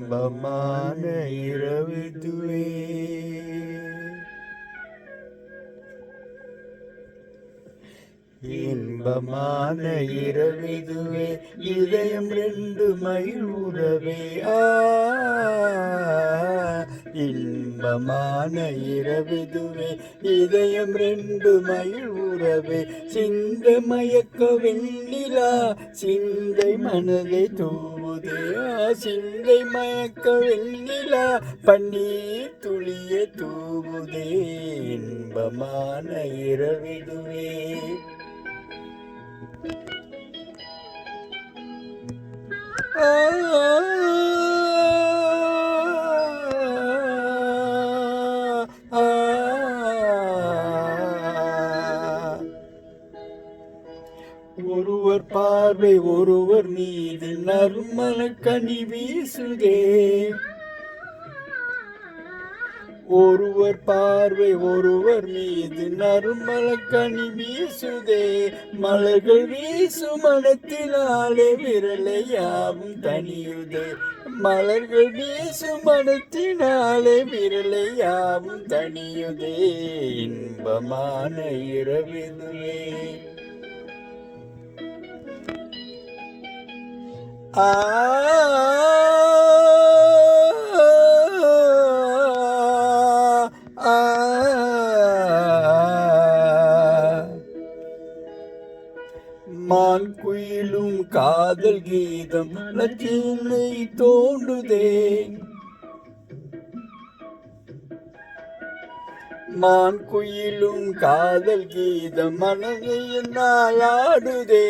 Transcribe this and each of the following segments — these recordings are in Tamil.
இன்பமான இரவிதுவே இன்பமான இரவிதுவே இதயம் ரெண்டு மகிழ்வுறவே இன்பமான இரவிதுவே இதயம் ரெண்டு மகிழ்வுறவே சிந்த மயக்க வெண்ணிலா சிந்தை மனதை தூவுதே சிந்தை மயக்க வெண்ணிலா பன்னீர் துளிய தூவுதே இன்பமான இரவிதுவே ஒருவர் பார்வை ஒருவர் மீது நறுமண கனி வீசுதே ஒருவர் பார்வை ஒருவர் மீது நறுமண கனி வீசுதே மலர்கள் வீசும் மனத்தினாலே விரலை யாவும் தனியுதே மலர்கள் வீசும் மனத்தினாலே விரலை யாவும் தனியுதே இன்பமான இரவிதுவே மான் குயிலும் காதல் கீதம் லட்சினை தோண்டுதே மான் குயிலும் காதல் கீதம் மனதை நாளாடுதே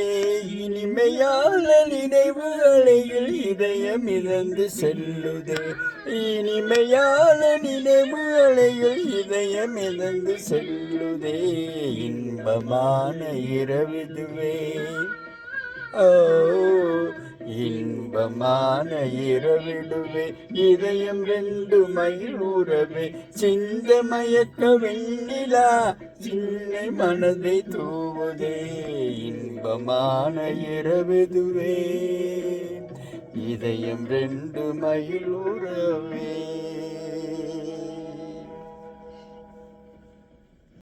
இனிமையான நினைவுகளையில் இதயம் இழந்து செல்லுதே இனிமையான நினைவுகளையில் இதயம் இழந்து செல்லுதே இன்பமான இரவிதுவே இன்பமான இரவிடுவே இதயம் ரெண்டு மகிழ்வுறவே சிந்த மயக்க வெண்ணிலா சின்ன மனதை தூவுதே இன்பமான இரவிதுவே இதயம் ரெண்டு மகிழ்வுறவே